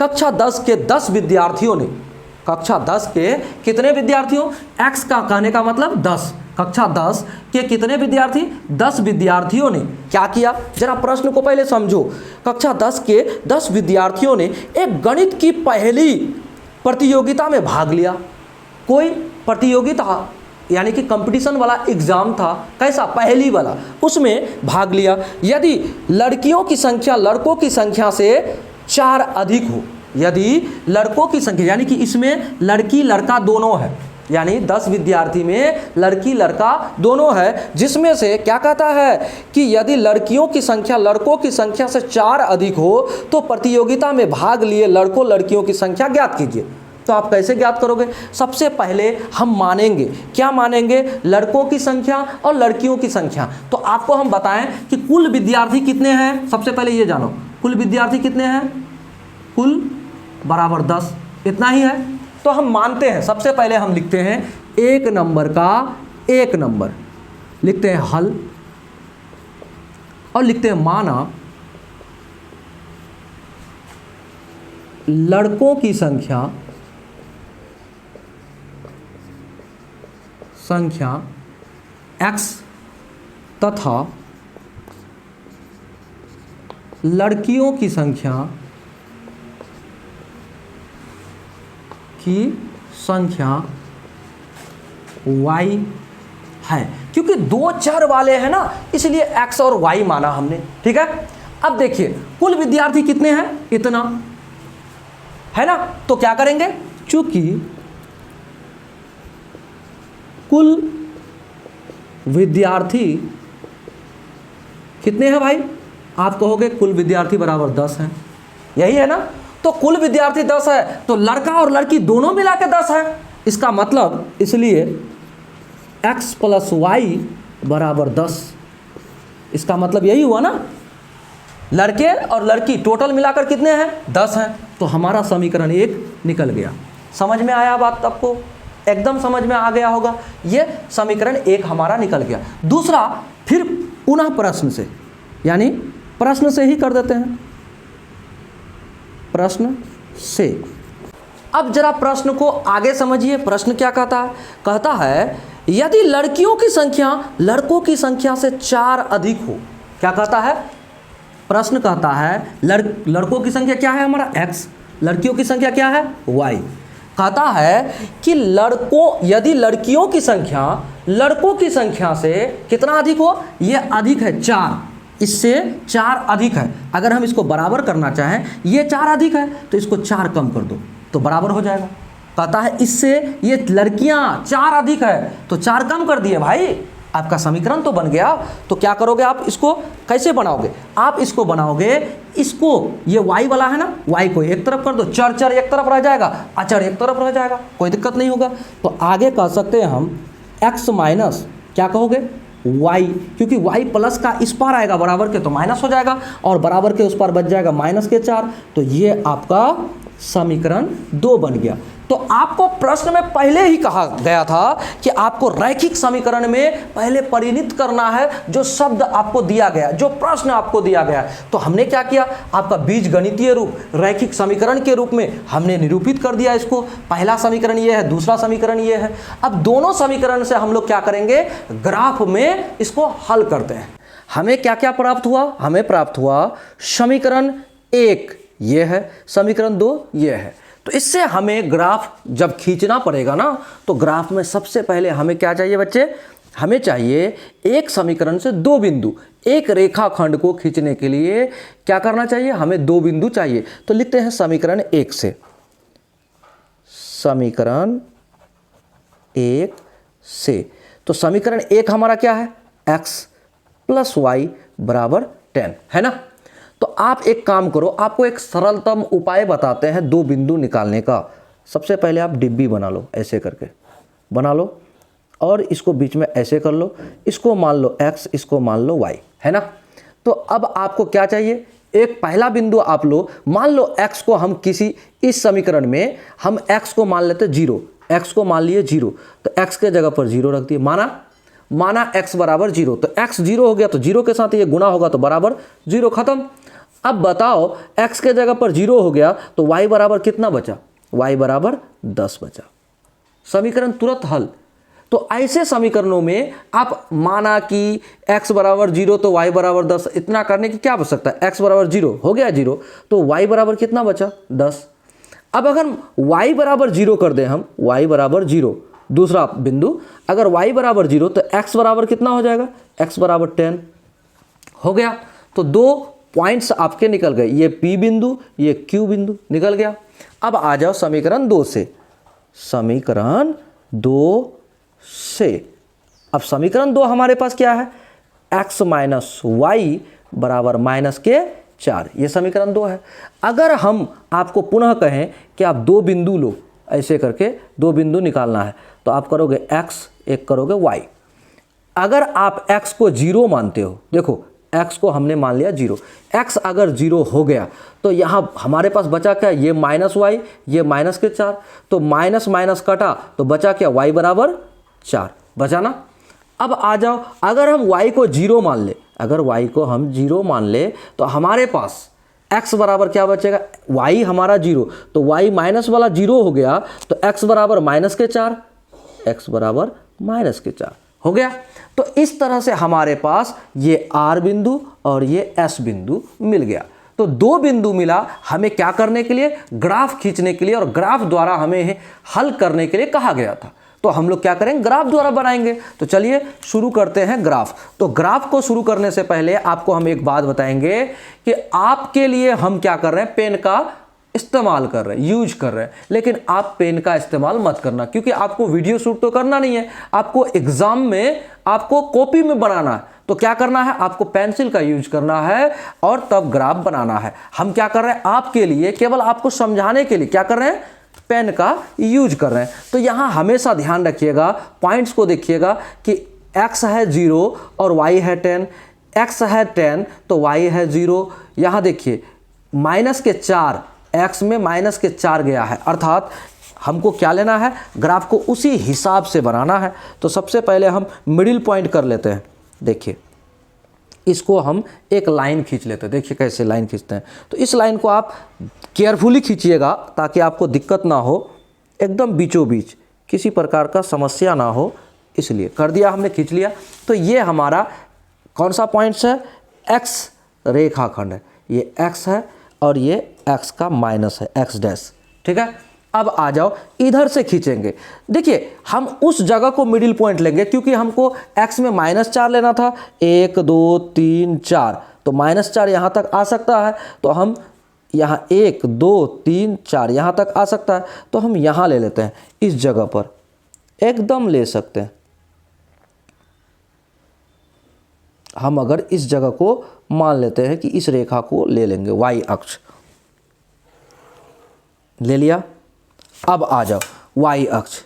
कक्षा 10 के 10 विद्यार्थियों ने, कक्षा 10 के कितने विद्यार्थियों, x का कहने का मतलब 10, कक्षा 10 के कितने विद्यार्थी, 10 विद्यार्थियों ने क्या किया, जरा प्रश्न को पहले समझो। कक्षा 10 के 10 विद्यार्थियों ने एक गणित की पहेली प्रतियोगिता में भाग लिया। कोई प्रतियोगिता यानी कि कंपटीशन वाला एग्जाम था, कैसा, पहेली वाला, उसमें भाग लिया। यदि लड़कियों की संख्या लड़कों की संख्या से 4 अधिक हो, यदि लड़कों की संख्या यानी कि इसमें लड़की लड़का दोनों है, यानी 10 विद्यार्थी में लड़की लड़का दोनों है, जिसमें से क्या कहता है कि यदि लड़कियों की संख्या लड़कों की संख्या से 4 अधिक हो तो प्रतियोगिता में भाग लिए लड़कों लड़कियों की संख्या ज्ञात कीजिए। तो आप कैसे ज्ञात करोगे, सबसे पहले हम मानेंगे, क्या मानेंगे, लड़कों की संख्या और लड़कियों की संख्या। तो आपको हम बताएं कि कुल विद्यार्थी कितने हैं, सबसे पहले ये जानो कुल विद्यार्थी कितने हैं, कुल बराबर 10, इतना ही है। तो हम मानते हैं, सबसे पहले हम लिखते हैं एक नंबर का एक नंबर, लिखते हैं हल और लिखते हैं माना लड़कों की संख्या x तथा लड़कियों की संख्या y है। क्योंकि 2 चर वाले हैं ना, इसलिए x और y माना हमने, ठीक है। अब देखिए कुल विद्यार्थी कितने हैं, इतना है ना, तो क्या करेंगे, चूंकि कुल विद्यार्थी कितने हैं भाई, आप कहोगे कुल विद्यार्थी बराबर 10 हैं, यही है ना। तो कुल विद्यार्थी 10 है तो लड़का और लड़की दोनों मिला के 10 है, इसका मतलब इसलिए x प्लस वाई बराबर 10, इसका मतलब यही हुआ ना, लड़के और लड़की टोटल मिलाकर कितने हैं, 10 हैं। तो हमारा समीकरण 1 निकल गया। समझ में आया बात, आपको एकदम समझ में आ गया होगा, ये समीकरण 1 हमारा निकल गया। दूसरा, फिर पुनः प्रश्न से, यानी प्रश्न से ही कर देते हैं, प्रश्न से। अब जरा प्रश्न को आगे समझिए, प्रश्न क्या कहता है, कहता है यदि लड़कियों की संख्या लड़कों की संख्या से 4 अधिक हो, क्या कहता है, प्रश्न कहता है लड़कों की संख्या क्या है हमारा x, लड़कियों की संख्या क्या है y। कहता है कि यदि लड़कियों की संख्या लड़कों की संख्या से कितना अधिक हो, ये अधिक है 4, इससे 4 अधिक है। अगर हम इसको बराबर करना चाहें, ये 4 अधिक है तो इसको 4 कम कर दो तो बराबर हो जाएगा। कहता है इससे ये लड़कियां 4 अधिक है तो 4 कम कर दिए भाई, आपका समीकरण तो बन गया। तो क्या करोगे आप, इसको कैसे बनाओगे, आप इसको बनाओगे, इसको ये y वाला है ना, y को एक तरफ कर दो, चर एक तरफ रह जाएगा, अचर एक तरफ रह जाएगा, कोई दिक्कत नहीं होगा। तो आगे कह सकते हैं हम x माइनस क्या कहोगे y, क्योंकि y प्लस का इस पार आएगा बराबर के तो माइनस हो जाएगा, और बराबर के उस पार बच जाएगा माइनस के 4, तो ये आपका समीकरण 2 बन गया। तो आपको प्रश्न में पहले ही कहा गया था कि आपको रैखिक समीकरण में पहले परिणित करना है जो शब्द आपको दिया गया, जो प्रश्न आपको दिया गया। तो हमने क्या किया, आपका बीजगणितीय रूप रैखिक समीकरण के रूप में हमने निरूपित कर दिया इसको। पहला समीकरण ये है, दूसरा समीकरण ये है। अब दोनों समीकरण से हम लोग क्या करेंगे, ग्राफ में इसको हल करते हैं। हमें क्या क्या प्राप्त हुआ, हमें प्राप्त हुआ समीकरण 1 ये है, समीकरण 2 ये है। तो इससे हमें ग्राफ जब खींचना पड़ेगा ना, तो ग्राफ में सबसे पहले हमें क्या चाहिए बच्चे, हमें चाहिए एक समीकरण से 2 बिंदु, एक रेखाखंड को खींचने के लिए क्या करना चाहिए, हमें 2 बिंदु चाहिए। तो लिखते हैं समीकरण 1 से, समीकरण 1 से। तो समीकरण 1 हमारा क्या है, x प्लस वाई बराबर 10 है ना। तो आप एक काम करो, आपको एक सरलतम उपाय बताते हैं 2 बिंदु निकालने का। सबसे पहले आप डिब्बी बना लो, ऐसे करके बना लो, और इसको बीच में ऐसे कर लो, इसको मान लो x, इसको मान लो y, है ना। तो अब आपको क्या चाहिए, एक पहला बिंदु आप लो, मान लो x को हम किसी इस समीकरण में हम x को मान लेते 0, x को मान लिए 0, तो x के जगह पर 0 रख दिए, माना x बराबर 0, तो x 0 हो गया तो 0 के साथ ये गुणा होगा तो बराबर 0, खत्म। अब बताओ x के जगह पर 0 हो गया तो y बराबर कितना बचा, y बराबर 10 बचा। समीकरण तुरंत हल। तो ऐसे समीकरणों में आप माना कि x बराबर 0 तो y बराबर 10, इतना करने की क्या आवश्यकता है, x बराबर 0 हो गया 0 तो y बराबर कितना बचा 10। अब अगर y बराबर 0 कर दें हम, y बराबर 0 दूसरा बिंदु, अगर y बराबर 0 तो x बराबर कितना हो जाएगा, x बराबर 10 हो गया। तो दो पॉइंट्स आपके निकल गए, ये P बिंदु ये Q बिंदु निकल गया। अब आ जाओ समीकरण 2 से, समीकरण 2 से। अब समीकरण 2 हमारे पास क्या है, x माइनस वाई बराबर माइनस के 4, ये समीकरण 2 है। अगर हम आपको पुनः कहें कि आप दो बिंदु लो, ऐसे करके दो बिंदु निकालना है, तो आप करोगे x, एक करोगे y। अगर आप x को 0 मानते हो, देखो x को हमने मान लिया 0, x अगर 0 हो गया तो यहाँ हमारे पास बचा क्या, ये माइनस वाई, ये माइनस के 4, तो माइनस माइनस कटा तो बचा क्या, y बराबर 4 बचा ना। अब आ जाओ, अगर हम y को 0 मान ले, अगर y को हम 0 मान ले तो हमारे पास x बराबर क्या बचेगा, y हमारा 0 तो y माइनस वाला 0 हो गया तो x बराबर माइनस के 4, x बराबर माइनस के 4 हो गया। तो इस तरह से हमारे पास ये R बिंदु और ये S बिंदु मिल गया। तो दो बिंदु मिला, हमें क्या करने के लिए, ग्राफ खींचने के लिए, और ग्राफ द्वारा हमें हल करने के लिए कहा गया था। तो हम लोग क्या करेंगे, ग्राफ द्वारा बनाएंगे। तो चलिए शुरू करते हैं ग्राफ। तो ग्राफ को शुरू करने से पहले आपको हम एक बात बताएंगे कि आपके लिए हम क्या कर रहे हैं, पेन का इस्तेमाल कर रहे हैं, यूज कर रहे हैं, लेकिन आप पेन का इस्तेमाल मत करना, क्योंकि आपको वीडियो शूट तो करना नहीं है, आपको एग्जाम में आपको कॉपी में बनाना है। तो क्या करना है, आपको पेंसिल का यूज करना है और तब ग्राफ बनाना है। हम क्या कर रहे हैं, आपके लिए केवल आपको समझाने के लिए क्या कर रहे हैं, पेन का यूज कर रहे हैं। तो यहाँ हमेशा ध्यान रखिएगा, पॉइंट्स को देखिएगा कि x है 0 और y है 10, x है 10 तो y है 0। यहाँ देखिए माइनस के 4, x में माइनस के 4 गया है, अर्थात हमको क्या लेना है, ग्राफ को उसी हिसाब से बनाना है। तो सबसे पहले हम मिडिल पॉइंट कर लेते हैं। देखिए इसको हम एक लाइन खींच लेते हैं, देखिए कैसे लाइन खींचते हैं। तो इस लाइन को आप केयरफुली खींचिएगा ताकि आपको दिक्कत ना हो, एकदम बीचों बीच किसी प्रकार का समस्या ना हो, इसलिए कर दिया हमने, खींच लिया। तो ये हमारा कौन सा पॉइंट्स है, x रेखाखंड है, ये x है और ये x का माइनस है, x डैश, ठीक है। अब आ जाओ इधर से खींचेंगे। देखिए हम उस जगह को मिडिल पॉइंट लेंगे, क्योंकि हमको x में -4 लेना था, 1 2 3 4, तो -4 यहाँ तक आ सकता है, तो हम यहाँ 1 2 3 4 यहाँ तक आ सकता है, तो हम यहाँ ले लेते हैं, इस जगह पर एकदम ले सकते हैं हम। अगर इस जगह को मान लेते हैं कि इस रेखा को ले लेंगे, y अक्ष ले लिया। अब आ जाओ y अक्ष,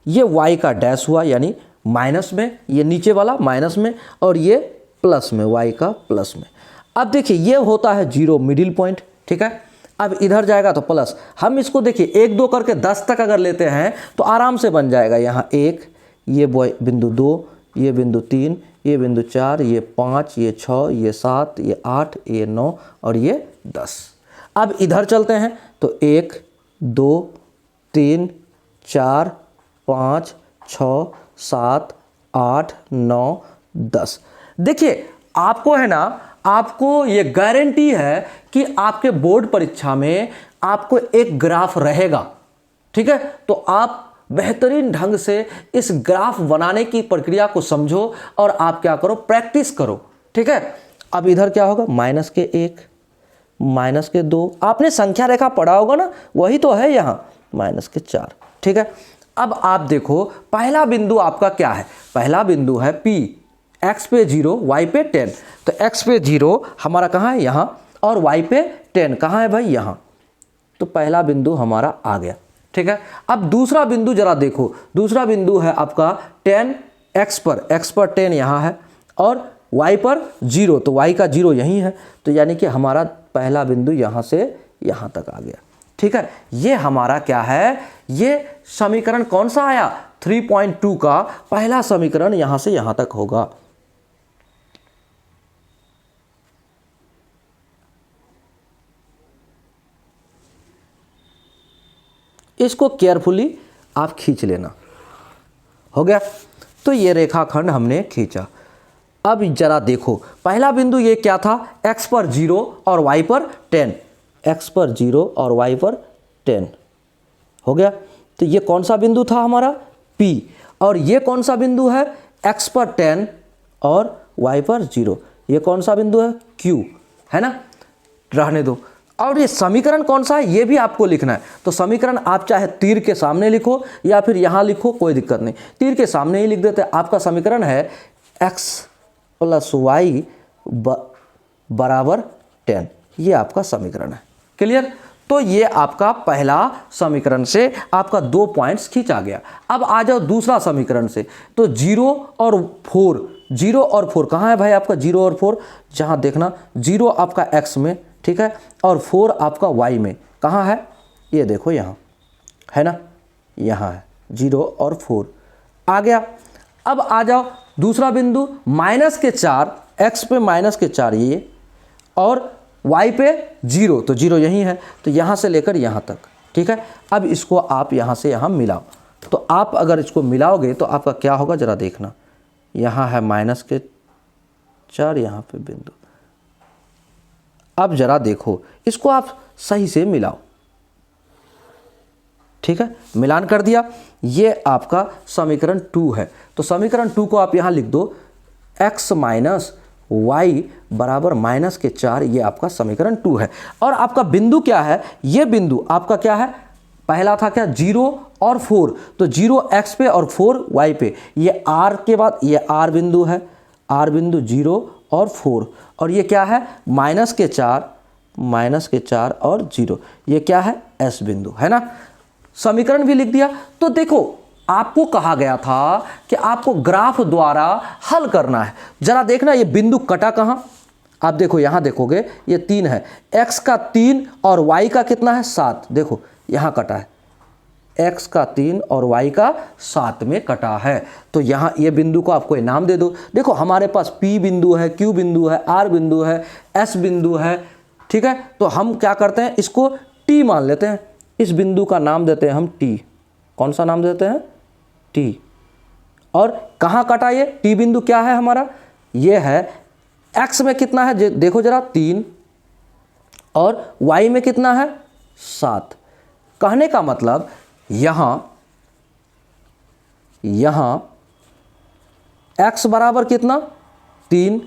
ये y का डैश हुआ यानी माइनस में, ये नीचे वाला माइनस में और ये प्लस में, y का प्लस में। अब देखिए ये होता है 0 मिडिल पॉइंट, ठीक है। अब इधर जाएगा तो प्लस, हम इसको देखिए 1 2 करके 10 तक अगर लेते हैं तो आराम से बन जाएगा। यहाँ 1, ये बिंदु 2, ये बिंदु 3, ये बिंदु 4, ये 5, ये 6, ये 7, ये 8, ये 9 और ये 10। अब इधर चलते हैं तो 1 2 3 4 5 6 7 8 9 10। देखिए आपको है ना, आपको ये गारंटी है कि आपके बोर्ड परीक्षा में आपको एक ग्राफ रहेगा, ठीक है। तो आप बेहतरीन ढंग से इस ग्राफ बनाने की प्रक्रिया को समझो और आप क्या करो, प्रैक्टिस करो, ठीक है। अब इधर क्या होगा, -1 -2, आपने संख्या रेखा पढ़ा होगा ना, वही तो है यहाँ -4, ठीक है। अब आप देखो पहला बिंदु आपका क्या है, पहला बिंदु है P, x पे 0 y पे 10। तो x पे 0 हमारा कहाँ है, यहाँ, और y पे 10 कहाँ है भाई, यहाँ। तो पहला बिंदु हमारा आ गया, ठीक है। अब दूसरा बिंदु जरा देखो, दूसरा बिंदु है आपका 10, x पर 10 यहाँ है और y पर 0, तो y का 0 यहीं है। तो यानी कि हमारा पहला बिंदु यहाँ से यहाँ तक आ गया, ठीक है। ये हमारा क्या है, ये समीकरण कौन सा आया, 3.2 का पहला समीकरण यहाँ से यहाँ तक होगा। इसको केयरफुली आप खींच लेना। हो गया, तो ये रेखाखंड हमने खींचा। अब जरा देखो, पहला बिंदु ये क्या था, x पर 0 और y पर 10, x पर 0 और y पर 10। हो गया, तो ये कौन सा बिंदु था हमारा, P, और ये कौन सा बिंदु है, x पर 10 और y पर 0, ये कौन सा बिंदु है, Q, है ना, रहने दो। और ये समीकरण कौन सा है ये भी आपको लिखना है। तो समीकरण आप चाहे तीर के सामने लिखो या फिर यहाँ लिखो, कोई दिक्कत नहीं, तीर के सामने ही लिख देते हैं। आपका समीकरण है x प्लस वाई बराबर 10, ये आपका समीकरण है। क्लियर, तो ये आपका पहला समीकरण से आपका 2 पॉइंट्स खींचा गया। अब आ जाओ दूसरा समीकरण से, तो 0 और 4, 0 और 4 कहाँ है भाई आपका, 0 और 4, जहाँ देखना 0 आपका x में, ठीक है, और 4 आपका y में, कहाँ है, ये देखो यहाँ है ना, यहाँ है 0 और 4 आ गया। अब आ जाओ दूसरा बिंदु, -4, x पे -4 ये, और y पे 0, तो 0 यहीं है, तो यहाँ से लेकर यहाँ तक, ठीक है। अब इसको आप यहाँ से यहाँ मिलाओ, तो आप अगर इसको मिलाओगे तो आपका क्या होगा जरा देखना, यहाँ है -4, यहाँ पे बिंदु। अब जरा देखो, इसको आप सही से मिलाओ, ठीक है, मिलान कर दिया, ये आपका समीकरण 2 है। तो समीकरण 2 को आप यहाँ लिख दो, x माइनस वाई बराबर -4, ये आपका समीकरण 2 है। और आपका बिंदु क्या है, ये बिंदु आपका क्या है, पहला था क्या, 0 और 4, तो 0 x पे और 4 y पे, ये r के बाद ये r बिंदु है, r बिंदु 0 और 4, और ये क्या है, -4 और 0, ये क्या है, s बिंदु, है ना। समीकरण भी लिख दिया। तो देखो, आपको कहा गया था कि आपको ग्राफ द्वारा हल करना है। जरा देखना, ये बिंदु कटा कहाँ, आप देखो यहाँ देखोगे, ये 3 है, x का 3 और y का कितना है, 7, देखो यहाँ कटा है, x का 3 और y का 7 में कटा है। तो यहाँ ये बिंदु को आपको नाम दे दो। देखो हमारे पास P बिंदु है, Q बिंदु है, R बिंदु है, S बिंदु है, ठीक है। तो हम क्या करते हैं, इसको T मान लेते हैं, इस बिंदु का नाम देते हैं हम T। कौन सा नाम देते हैं, T। और कहाँ कटा ये T बिंदु, क्या है हमारा, ये है x में कितना है, देखो जरा 3, और y में कितना है, 7। कहने का मतलब यहाँ x बराबर कितना, 3,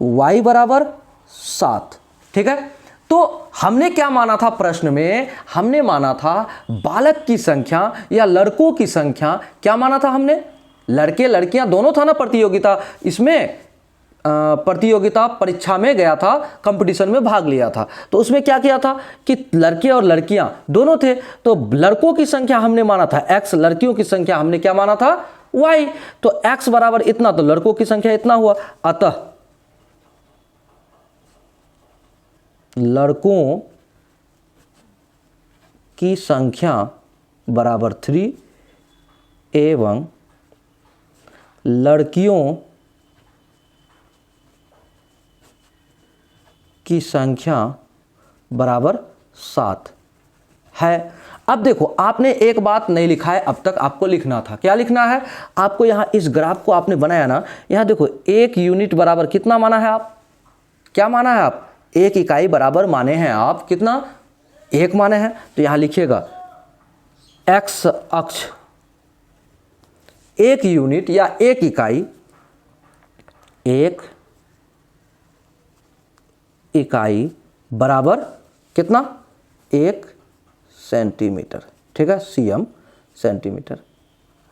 y बराबर 7, ठीक है। तो हमने क्या माना था प्रश्न में, हमने माना था बालक की संख्या या लड़कों की संख्या, क्या माना था हमने, लड़के लड़कियां दोनों था ना प्रतियोगिता, इसमें प्रतियोगिता परीक्षा में गया था, कंपटीशन में भाग लिया था, तो उसमें क्या किया था कि लड़के और लड़कियां दोनों थे। तो लड़कों की संख्या हमने माना था x, लड़कियों की संख्या हमने क्या माना था, y। तो x बराबर इतना, तो लड़कों की संख्या इतना हुआ, अतः लड़कों की संख्या बराबर 3 एवं लड़कियों की संख्या बराबर 7 है। अब देखो, आपने एक बात नहीं लिखा है, अब तक आपको लिखना था। क्या लिखना है आपको, यहाँ इस ग्राफ को आपने बनाया ना, यहाँ देखो 1 यूनिट बराबर कितना माना है आप, क्या माना है आप, 1 इकाई बराबर माने हैं आप, कितना, 1 माने हैं। तो यहाँ लिखिएगा x अक्ष 1 यूनिट या 1 इकाई, 1 इकाई बराबर कितना, 1 सेंटीमीटर, ठीक है, cm सेंटीमीटर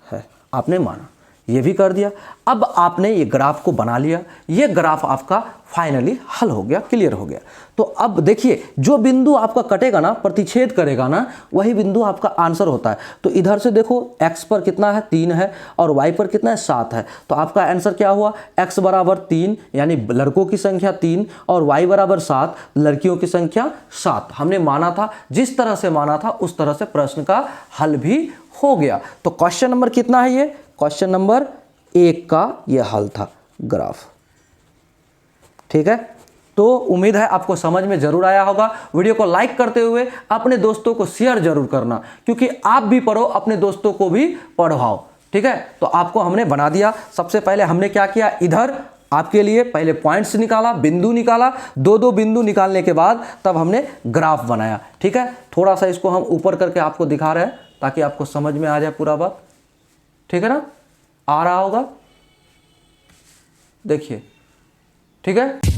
है, आपने माना, ये भी कर दिया। अब आपने ये ग्राफ को बना लिया, ये ग्राफ आपका फाइनली हल हो गया, क्लियर हो गया। तो अब देखिए, जो बिंदु आपका कटेगा ना, प्रतिच्छेद करेगा ना, वही बिंदु आपका आंसर होता है। तो इधर से देखो, x पर कितना है, 3 है, और y पर कितना है, 7 है। तो आपका आंसर क्या हुआ, x बराबर 3 यानी लड़कों की संख्या 3 और y बराबर 7 लड़कियों की संख्या 7। हमने माना था, जिस तरह से माना था उस तरह से प्रश्न का हल भी हो गया। तो क्वेश्चन नंबर कितना है, ये क्वेश्चन नंबर 1 का ये हल था ग्राफ, ठीक है। तो उम्मीद है आपको समझ में जरूर आया होगा। वीडियो को लाइक करते हुए अपने दोस्तों को शेयर जरूर करना, क्योंकि आप भी पढ़ो, अपने दोस्तों को भी पढ़वाओ। ठीक है, तो आपको हमने बना दिया। सबसे पहले हमने क्या किया, इधर आपके लिए पहले पॉइंट्स निकाला, बिंदु निकाला, दो दो बिंदु निकालने के बाद तब हमने ग्राफ बनाया। ठीक है, थोड़ा सा इसको हम ऊपर करके आपको दिखा रहे हैं ताकि आपको समझ में आ जाए पूरा बात। ठीक है ना, आ रहा होगा, देखिए। ठीक है।